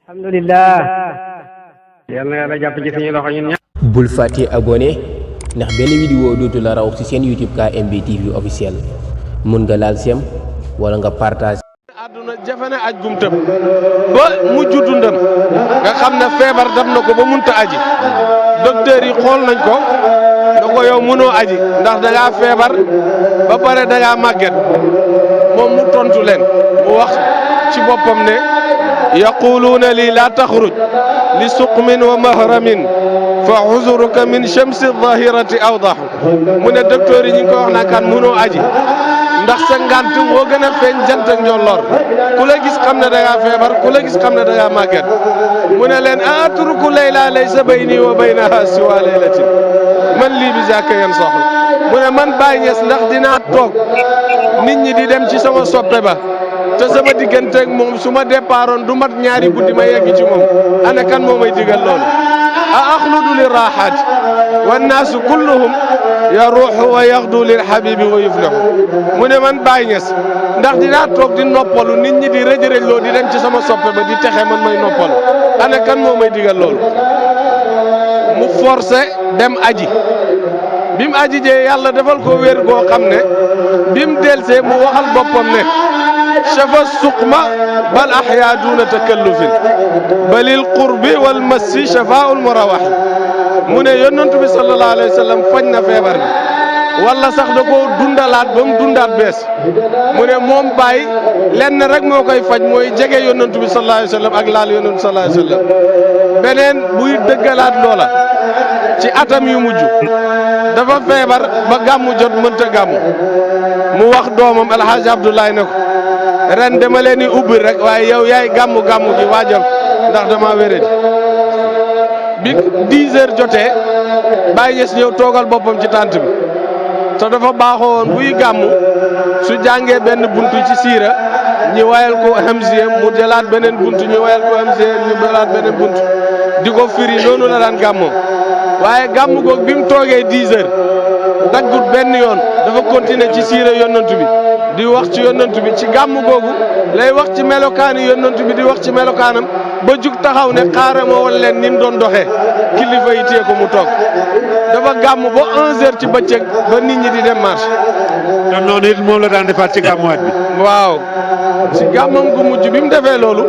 alhamdulillah yal na yàlla jàpp ci suñu loxo ñun ñëpp. bul fàtte abonné ndax benn vidéo dootu la raw ci seen YouTube KMB TV officiel mun nga laal sem wala nga partage. àdduna jafe na aj gum tëb ba mujj dundam nga xam ne feebar daf na ko ba munta aji docteur yi xool nañ ko na ko yow mënoo aji ndax da ngaa feebar ba pare da ngaa màgget moom mu tontu leen mu wax ci boppam ne yaquluuna lii laa taxruj li suqmin wa mahramin fa xuzuruka min shamsi zahirati awdaxu mu ne docteur yi ñu ngi koy wax naa kan mënoo aji ndax sa ngant moo gën a feeñ jant ak njolloor ku la gis xam ne da ngaa feebar ku la gis xam ne da ngaa màgget mu ne leen a atruku layla laysa bayni wa baynaha siwa laylatin man lii bi zaka yan soxla mu ne man Baye Niass ndax dinaa toog nit ñi di dem ci sama soppe ba te sama digganteeg moom su ma départoon du mat ñaari guddi ma yegg ci moom ana kan moo may digal loolu a axludu li raaxaati wannaasu kulluhum yaruuxu wa yaxdu lil xabibi wa yuflixu mu ne man Baye Niass ndax dinaa toog di noppalu nit ñi di rëj-rëj loo di dem ci sama soppe ba di texe man may noppalu ana kan moo may digal loolu mu forcé dem aji bi mu aji jee yàlla defal ko wér goo xam ne bi mu delsee mu waxal boppam ne shafa suqma bal axyaa duuna takallufin balil qurbi wal massi shafaa'ul murawaxi mu ne yonent bi sallallahu alayhi wa sallam faj na feebar bi wala sax da koo dundalaat ba mu dundaat bees mu ne moom Baye lenn rek moo koy faj mooy jege yonent bi sallallahu alayhi wa sallam ak laal yonent bi sallallahu alayhi wa sallam beneen buy dëggalaat loola ci atam yu mujj dafa feebar ba gàmmu jot mënta gàmmu mu wax doomam alxaaji Abdoulaye ne ko ren dama leen di ubbi rek waaye yow yaay gàmmu gi waajal ndax dama wéradi bi 10 heures jotee Baye Niass ñëw toogal boppam ci tànt bi te dafa baaxoo woon buy gàmmu su jàngee benn buntu ci siira ñi wayal ko hamziya mu jëlaat beneen buntu ñu wayal ko hamziya ñu jëlaat beneen buntu di ko firi noonu la daan gàmmoo waaye gàmmu goog bi mu toogee 10 heures daggut benn yoon dafa continuer ci siira yonantu bi di wax ci yonantu bi ci gàmmu googu lay wax ci melokaani yonantu bi di wax ci melokaanam ba jug taxaw ne xaaral ma wal leen ni mu doon doxee kilifa yi téye ko mu toog dafa gàmmu ba 11 heures ci bëccëg ba nit ñi di dem marché. te noonu it moom la daan defaat ci gàmmuwaat bi. waaw ci gàmmam gu mujj bi mu defee loolu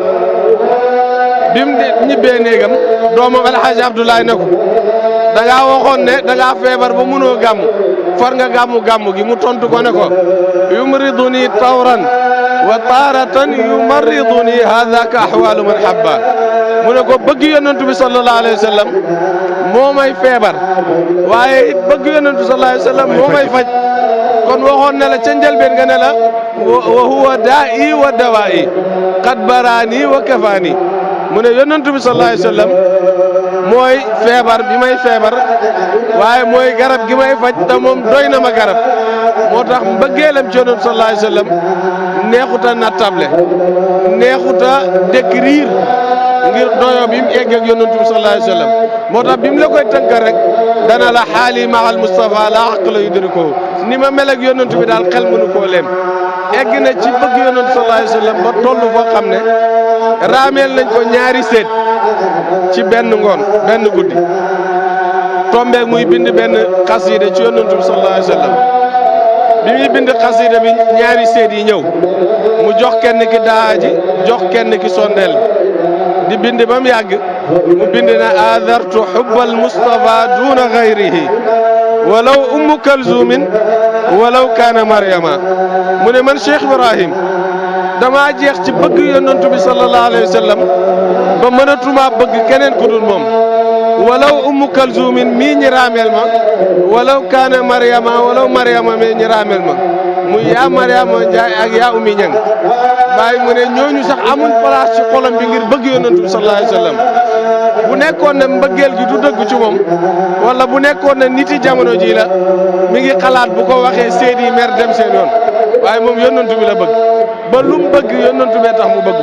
bi mu ñibbee néegam doomam El Hadj Abdoulaye ne ko da ngaa waxoon ne da ngaa feebar ba mënoo gàmm far nga gàmmu gi mu tontu ko ne ko yumriduni tawran wa taaratan yumarriduni haadaka ahwaalu man habba mu ne ko bëgg yonent bi sallallahu alayhi wa sallam moo may feebar waaye it bëgg yonent bi sallallahu alayhi wa sallam moo may faj kon waxoon ne la ca njëlbeen nga ne la wa huwa daa'i wa dawaa'i qad baraani wa kafaani mu ne yonent bi sallallahu alayhi wa sallam mooy feebar bi may feebar waaye mooy garab gi may faj te moom doy na ma garab moo tax mbëggeelam ci yonent sallallahu alayhi wa sallam neexuta nattable neexuta décrire ngir doyo bi mu egg ak yonent bi sallallahu alayhi wa sallam moo tax bi mu la koy tënkal rek dana la xaali maxal Moustapha la aqla yudrikuhu ni ma mel ak yonent bi daal xel mënu koo leem egg na ci bëgg yonent sallallahu alayhi wa sallam ba toll foo xam ne raameel nañ ko ñaari seet ci benn ngoon benn guddi tombeeg muy bind benn xasida ci yonent bi sallallahu alayhi wa sallam bi muy bind xasida bi ñaari seet yi ñëw mu jox kenn ki daaji jox kenn ki sondeel di bind ba mu yàgg mu bind na adartu xubbal Mustafa duna gayrihi walaw ummu kalzumin walaw kaana Maryama mu ne man Cheikh Ibrahim dama jeex ci bëgg yonent bi sallallahu alayhi wa sallam ba mënatuma bëgg keneen ku dul moom walaw ummu kalzumin mii ñi raameel ma walaw kaana Maryama walaw Maryama mii ñi raameel ma muy yaa Maryama Njaay ak yaa Umi Ñang Baye mu ne ñooñu sax amuñ place ci xolam bi ngir bëgg yonent bi sallallahu alayhi wa sallam bu nekkoon ne mbëggeel gi du dëgg ci moom wala bu nekkoon ne niti jamono ji la mi ngi xalaat bu ko waxee seedi mer dem seen yoon waaye moom yonent bi la bëgg ba lu mu bëgg yonent bee tax mu bëgg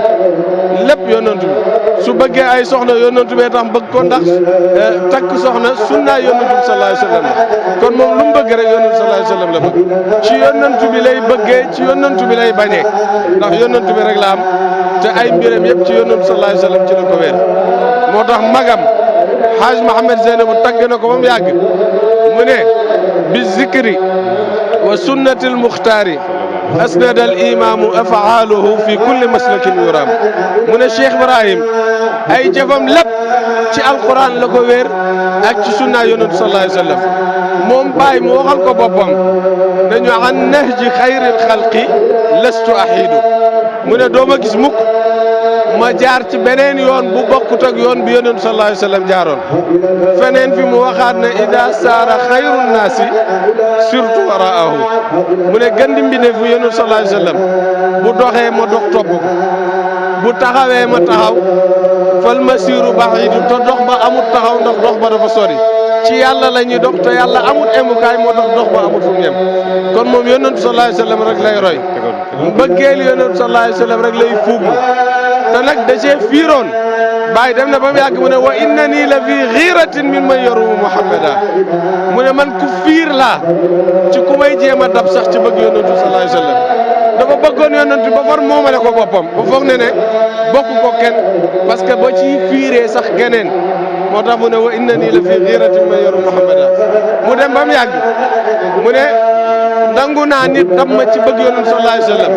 lépp yonent bi su bëggee ay soxna yonent bee tax mu bëgg ko ndax takk soxna sunna yonent bi sallallahu alayhi wa sallam kon moom lu mu bëgg rek yonent bi sallallahu alayhi wa sallam la bëgg ci yonent bi lay bëggee ci yonent bi lay bañee ndax yonent bi rek la am te ay mbiram yëpp ci yonent sallallahu alayhi wa sallam ci la ko wéer moo tax magam Haaj Mohamed Zeynabu tagg na ko ba mu yàgg mu ne bi zikri wa sunnati almuxtaari asnada al imaamu afaaluhu fi kulli maslakin yuraam mu ne Cheikh Ibrahim ay jëfam lépp ci alquran la ko wéer ak ci sunna yonent sallallahu alayhi wa sallam moom Baay mu waxal ko boppam nañu an nahji xayril xalqi lastu ahiidu mu ne doo ma gis mukk ma jaar ci beneen yoon bu bokkut ak yoon bi yonent sallallahu alayhi wa sallam jaaroon feneen fi mu waxaat ne ida saara xayru naasi surtout waraahu mu ne gën di mbindeef fi yonent sallallahu alayhi wa sallam bu doxee ma dox topp ko bu taxawee ma taxaw fal masiiru ba'iidu te dox ba amut taxaw ndax dox ba dafa sori ci yàlla la ñuy dox te yàlla amut emukaay moo tax dox ba amut fu mu yem kon moom yonent sallallahu alayhi wa sallam rek lay roy mbëggeel yonent sallallahu alayhi wa sallam rek lay fuuglu te nag da cee fiiroon Baay dem na ba mu yàgg mu ne wa innanii la fii xiiratin min man yarumu Muhammada mu ne man ku fiir laa ci ku may jéem a dab sax ci bëgg yonent sallallahu alayhi wa sallam dafa bëggoon yonent ba far moomale ko boppam ba foog ne bokk ko kenn parce que ba ci fiiree sax geneen moo tax mu ne wa innanii la fii xiiratin man yarumu Muhammada mu dem ba mu yàgg mu ne nangu naa nit dam ma ci bëgg yonent sallallahu alayhi wa sallam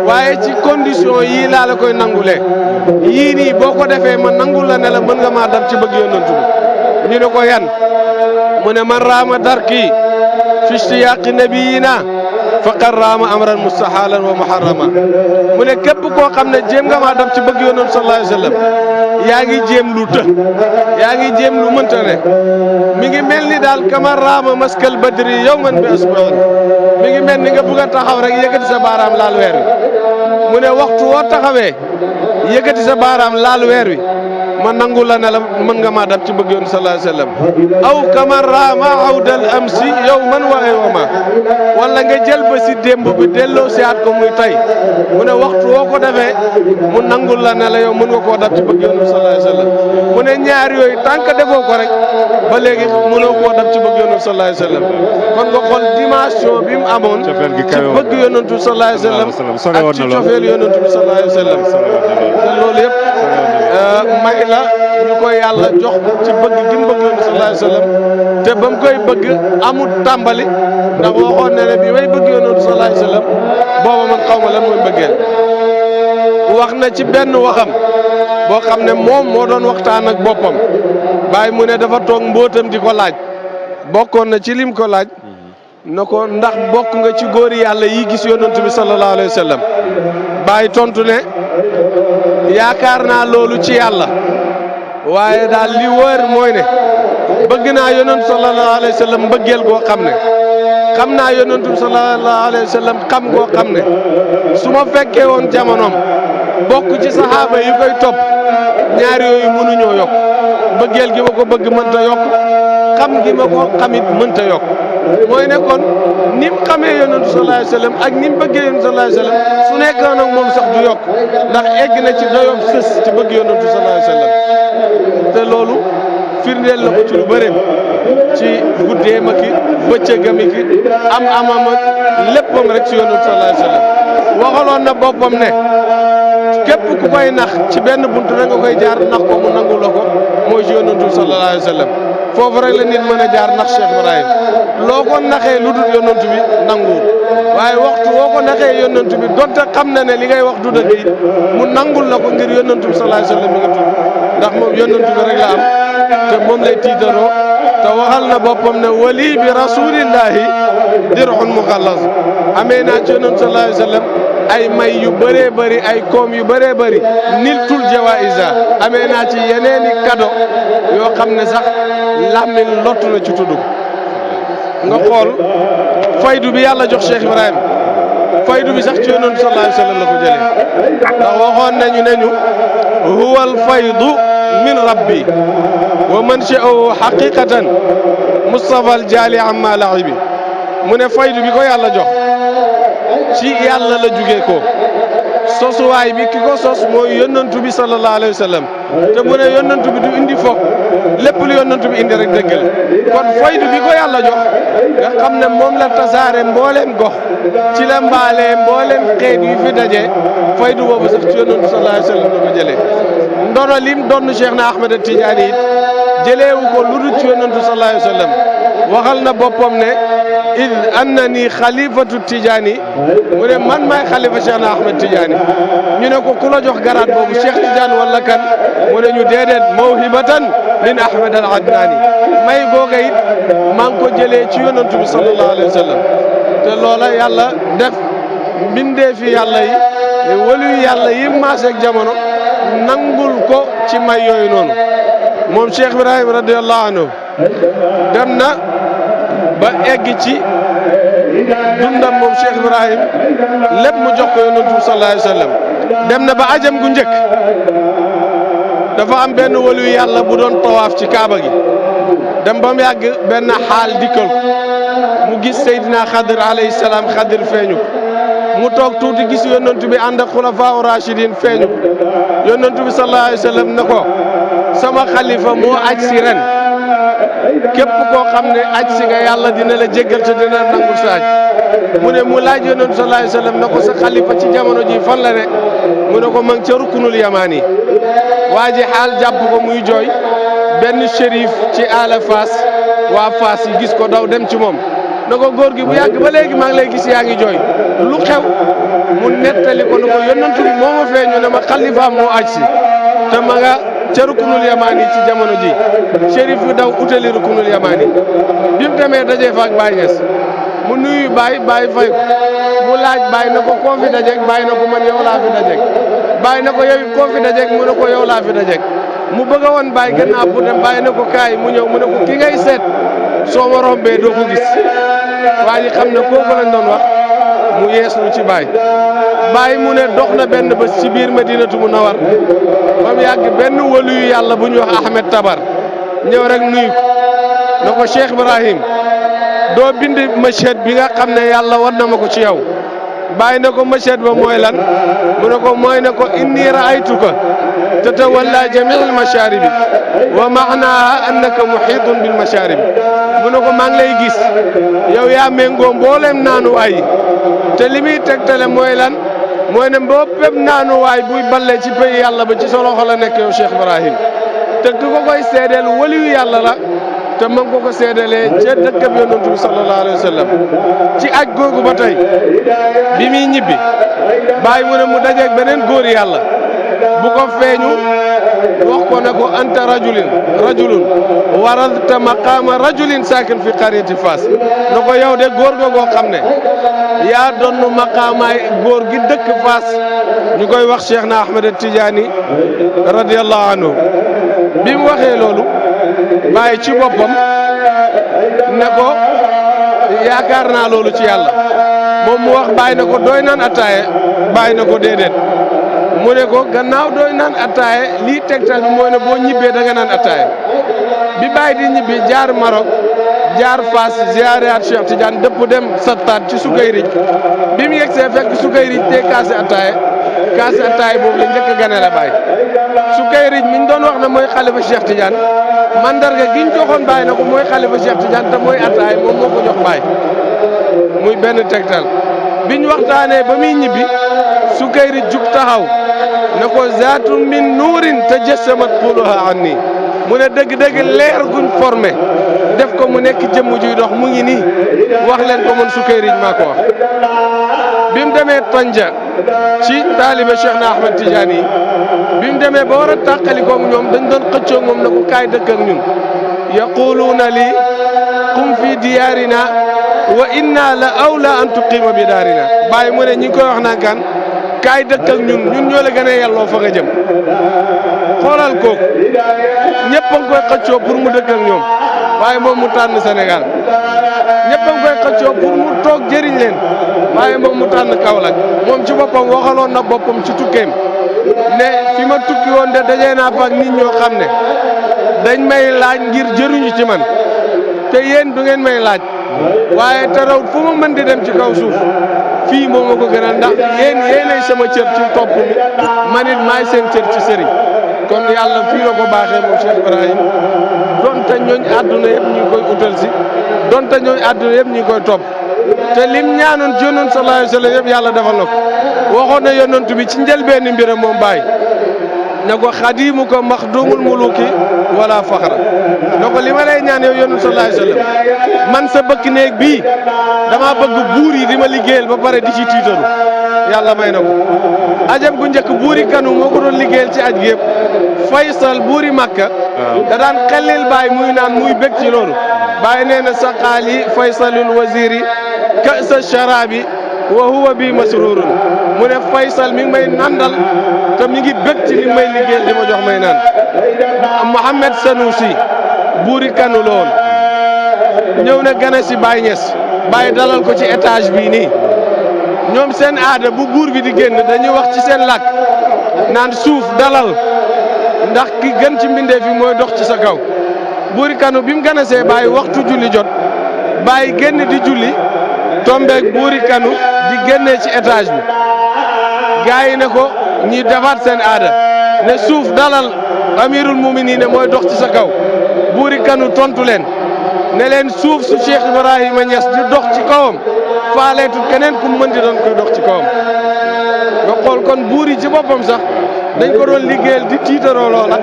waaye ci condition yii laa la koy nangulee yii nii boo ko defee ma nangul la ne la mën nga maa dam ci bëgg yonent bi ñu ne ko yan mu ne man raama darki fi ishtiyaaqi nabiyina faqad raama amran mustahalan wa muharrama mu ne képp koo xam ne jéem nga maa dam ci bëgg yonent sallallahu alayhi wa sallam yaa ngi jéem lu të yaa ngi jéem lu mënta ne mi ngi mel ni daal kama raama maskal badri yawman bi asbu'in mi ngi mel ni nga bëgg a taxaw rek yëkkati sa baaraam laal weer wi mu ne waxtu woo taxawee yëkkati sa baaraam laal weer wi ma nangu la ne la mën nga maa dab ci bëgg yoon sallallahu alayhi wa sallam aw kama raama awdal amsi yawman wa yawma wala nga jël ba si démb bi delloo siyaat ko muy tay mu ne waxtu woo ko defee mu nangul la ne la yow mën nga koo dab ci bëgg yoon sallallahu alayhi wa sallam mu ne ñaar yooyu tant que defoo ko rek ba léegi mënoo koo dab ci bëgg yoon sallallahu alayhi wa sallam kon nga xool dimension bi mu amoon ci bëgg yonentu sallallahu alayhi wa sallam ak ci cofeel yonentu bi sallallahu alayhi wa sallam te loolu yëpp may la ñu koy yàlla jox ci bëgg gi mu bëgg yonentu sallallahu alayhi wa sallam te ba mu koy bëgg amul tàmbali ndax waxoon na ne bi may bëgg yonentu sallallahu alayhi wa sallam booba man xaw ma lan mooy bëggeel wax na ci benn waxam boo xam ne moom moo doon waxtaan ak boppam Baay mu ne dafa toog mbootam di ko laaj bokkoon na ci lim ko laaj na ko ndax bokk nga ci góori yàlla yi gis yonentu bi sallallahu alayhi wa sallam Baay tontu ne yaakaar naa loolu ci yàlla waaye daal li wër mooy ne bëgg naa yonentu sallallahu alayhi wa sallam mbëggeel goo xam ne xam naa yonentu sallallahu alayhi wa sallam xam goo xam ne su ma fekkee woon jamonoom bokk ci saxaaba yi koy topp ñaar yooyu mënuñoo yokk mbëggeel gi ma ko bëgg mënta yokk xam gi ma ko xamit mënta yokk mooy ne kon ni mu xamee yonentu sallallahu alayhi wa sallam ak ni mu bëggee yonentu sallallahu alayhi wa sallam su nekkoon ak moom sax du yokk ndax egg na ci doyoom sës ci bëgg yonentu sallallahu alayhi wa sallam te loolu firndeel la ko ci lu bëri ci guddeem ak bëccëgam ak amam ak léppam rek ci yonentu sallallahu alayhi wa sallam waxaloon na boppam ne képp ku koy nax ci benn buntu rek nga koy jaar nax ko mu nangu la ko mooy ci yonentu sallallahu alayhi wa sallam foofu rek la nit mën a jaar nax Cheikh Ibrahim loo ko naxee lu dul yonentu bi nanguwul waaye waxtu woo ko naxee yonentu bi donte xam na ne li ngay wax du dëgg it mu nangul la ko ngir yonentu bi sallallahu alayhi wa sallam mi nga tudd ndax moom yonentu bi rek la am te moom lay tiitaroo te waxal na boppam ne wali bi rasulillahi dirhun muxallas amee naa ci yonentu sallallahu alayhi wa sallam ay may yu bëree bëri ay koom yu bëree bëri niltul jawaïsa amee naa ci yeneeni kado yoo xam ne sax làmmiñ lottu na ci tudd nga xool faydu bi yàlla jox Cheikh Ibrahim faydu bi sax ci yonentu sallallahu alayhi wa sallam la ko jëlee ndax waxoon nañu ne ñu huwa al faydu min rabbi wa mansha'uhu haqiqatan Mustafa al jaali amma la'ibi mu ne faydu bi ko yàlla jox ci yàlla la jugee ko sosuwaay bi ki ko sos mooy yonentu bi sallallahu alayhi wa sallam te mu ne yonentu bi du indi fo lépp lu yonent bi indi rek dëgg la kon faydu bi ko yàlla jox nga xam ne moom la tasaare mbooleem gox ci la mbaalee mbooleem xeet yu fi daje faydu boobu sax ci yonent sallallahu alayhi wa sallam la ko jëlee ndono lim doon Cheikh na Ahmed Tidiane it jëleewu ko lu dul ci yonent sallallahu alayhi wa sallam waxal na boppam ne id annani xalifatu Tidiane mu ne man maay xalifa Cheikh na Ahmed Tidiane ñu ne ko ku la jox garaat boobu Cheikh Tidiane wala kan mu ne ñu déedéet mawhibatan min Ahmed al Adnani may googa it maa ngi ko jëlee ci yonent bi sallallahu alayhi wa sallam te loola yàlla def mbindee fi yàlla yi waliyu yàlla yi maaseeg jamono nangul ko ci may yooyu noonu moom Cheikh Ibrahim radiyallahu anhu dem na ba egg ci dundam moom Cheikh Ibrahim lépp mu jox ko yonent bi sallallahu alayhi wa sallam dem na ba ajam gu njëkk dafa am benn waliyu yàlla bu doon tawaaf ci kaaba gi dem ba mu yàgg benn xaal dikkal ko mu gis Seydina Xadir alayhi salaam Xadir feeñu mu toog tuuti gis yonent bi ànd ak xulafaa rachidin feeñu yonent bi sallallahu alayhi wa sallam ne ko sama xalifa moo aj si ren képp koo xam ne aj si nga yàlla dina la jéggal te dina nangul sa aj mu ne mu laaj yonent sallallahu alayhi wa sallam ne ko sa xalifa ci jamono ji fan la ne mu ne ko ma ngi ca rukkunul yamaan yi waa ji xaal jàpp ko muy jooy benn shérif ci ala Fass waa Fass yi gis ko daw dem ci moom na ko góor gi bu yàgg ba léegi maa ngi lay gis yaa ngi jooy lu xew mu nettali ko ne ko yonent bi moo ma feeñu ne ma xalifaam moo aj si te ma nga ca rukunul yamaan yi ci jamono ji shérif bi daw utali rukunul yamaan yi bi mu demee dajee fa ak Baye Niass mu nuyu Baye fay ko mu laaj Baye na ko koo fi dajeeg Baye na ko man yow laa fi dajeeg Baye na ko yow it koo fi dajeeg mu ne ko yow laa fi dajeeg mu bëgg a woon Baye gannaaw bu dem Baye na ko kaay mu ñëw mu ne ko ki ngay seet soo ma rombee doo ko gis waa ji xam ne kooku lañ doon wax mu yeeslu ci Baye mu ne dox na benn bés ci biir Madinatu Munawwar ba mu yàgg benn waliyu yàlla bu ñuy wax Ahmed Tabar ñëw rek nuyu ko na ko Cheikh Ibrahim doo bind machad bi nga xam ne yàlla war na ma ko ci yow Baye na ko machad ba mooy lan mu ne ko mooy ne ko inni raaytuka tatawalla jamiil mashaaribi wa maanaaha annaka muhiitun bil mashaaribi mu ne ko maa ngi lay gis yow yaa méngoo mbooleem naanuwaay yi te li muy tegtale mooy lan mooy ne boo bépp naanuwaay buy balle ci pays yàlla ba ci sa loxo la nekk yow Cheikh Ibrahim te ki ko koy seedeel waliyu yàlla la te ma ngi ko ko seedelee ca dëkkab yonent bi sallallahu alayhi wa sallam ci aj googu ba tey bi muy ñibbi Baye mu ne mu dajeeg beneen góor yàlla bu ko feeñu wax ko ne ko anta rajulun waradta maqaama rajulin saakin fi qaryati Fass na ko yow de góor ga goo xam ne yaa doon maqaamaay góor gi dëkk Fass ñu koy wax Cheikh na Ahmed Tidiane radiyallahu anhu bi mu waxee loolu Baye ci boppam ne ko yaakaar naa loolu ci yàlla moom mu wax Baye ne ko doy naan attaaye Baye ne ko déedéet mu ne ko gannaaw dooy naan attaaye lii tegtal bi mooy ne boo ñibbee da nga naan attaaye bi Baye di ñibbi jaar Maroc jaar Fass ziyaaraat Cheikh Tidiane dëpp dem Sattaat ci Sukayrij bi mu yegsee fekk Sukayrij te kaase attaaye boobu la njëkk a gane la Baye Sukayrij mi ñu doon wax ne mooy xalifa Cheikh Tidiane mandarga gi ñu joxoon Baye na ko mooy xalifa Cheikh Tidiane te mooy attaaye moom moo ko jox Baye muy benn tegtal biñ waxtaanee ba muy ñibbi Sukayrij jug taxaw ne ko zaatu min nuurin tajassamat quluha anni mu ne dëgg-dëgg leer guñ formé def ko mu nekk jëmm juy dox mu ngi nii wax leen ko man Sukayrij maa ko wax bi mu demee Tanja ci taalibe Cheikh na Ahmed Tidiane yi bi mu demee ba war a tàqalikoog ñoom dañ doon xëccoog moom ne ko kaay dëkk ak ñun yaquluuna lii qum fi diyaarina wa inna la awla an tuqima bi daarina Baye mu ne ñi ngi koy wax naan kan kaay dëkk ak ñun ñoo la gën a yelloo fa nga jëm xoolal kooku ñëpp a ngi koy xëccoo pour mu dëkk ak ñoom waaye moom mu tànn Sénégal ñëpp a ngi koy xëccoo pour mu toog jëriñ leen waaye moom mu tànn Kaolack moom ci boppam waxaloon na boppam ci tukkeem ne fi ma tukki woon de dajee naa fa ak nit ñoo xam ne dañ may laaj ngir jëriñu ci man te yéen du ngeen may laaj waaye te raw fu ma mën di dem ci kaw suuf fii moom ma ko gënal ndax yéenay sama cër ci topp mi man it maay seen cër ci sëriñ kon yàlla fii la ko baaxee moom Cheikh Ibrahim donte ñooñ àdduna yëpp ñu ngi koy utal si donte ñooñ àdduna yëpp ñu ngi koy topp te lim ñaanoon ci yonent sallallahu alayhi wa sallam yëpp yàlla defal na ko waxoon na yonent bi ci njëlbéeni mbiram moom Baye ne ko xadimu ko maxdumul muluki wala faxra ne ko li ma lay ñaan yow yonent sallallahu alayhi wa sallam man sa bëkk néeg bii dama bëgg buur yi di ma liggéeyal ba pare di ci tiitaru yàlla may na ko ajam gu njëkk buuri kanu moo ko doon liggéeyal ci aj gi yëpp Faysal buuri Makka da daan xellil Baye muy naan muy bég ci loolu Baye nee na saqaali Faysalul waziri ka'sa sharabi wa huwa bi masrurun mu ne Faysal mi ngi may nandal te mi ngi bég ci li may liggéeyal di ma jox may naan Mohamed Sanusi buuri kanu la woon ñëw na gane si Baye Niass Baye dalal ko ci étage bii nii ñoom seen aada bu buur bi di génn dañuy wax ci seen làkk naan suuf dalal ndax ki gën ci mbindeef yi mooy dox ci sa kaw buuri kanu bi mu ganasee Baye waxtu julli jot Baye génn di julli tombeeg buuri kanu di génnee ci étage bi gars yi ne ko ñi defaat seen aada ne suuf dalal amirul muminin mooy dox ci sa kaw buuri kanu tontu leen ne leen suuf su Cheikh Ibrahima Niass di dox ci kawam faaleetul keneen ku mën di doon koy dox ci kawam nga xool kon buur yi ci boppam sax dañ ko doon liggéeyal di tiitaroo loola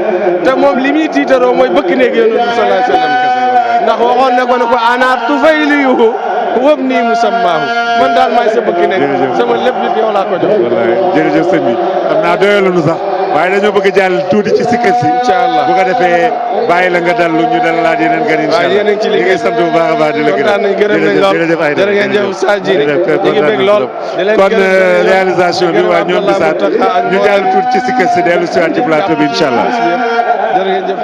te moom li muy tiitaroo mooy bëkk néeg yonent bi sallallahu alayhi wa sallam ndax waxoon ne ko ana tufayliyuhu wëb nii musammaahu man daal maay sa bëkk néeg sama lépp nit yow laa ko jox. wallaay jërëjëf sëñ bi xam naa doyalunu sax waaye dañoo bëgg a jàll tuuti ci sikkar si. incha allah bu ko defee bàyyi la nga dallu ñu dalalaat yeneen gan incha allah. waaw yéen a ngi ci liggéey sant bu baax a baax di la gërëm. kontaan nañ gërëm nañ lool jërëjëf Aïda jërë ngeen jëf Sa Djily ñu ngi bëgg lool kon réalisation bi waa ñoom bisaat ñu jàll tuuti ci sikkar si dellu si waat ci plateau bi incha allah. jërë ngeen jëf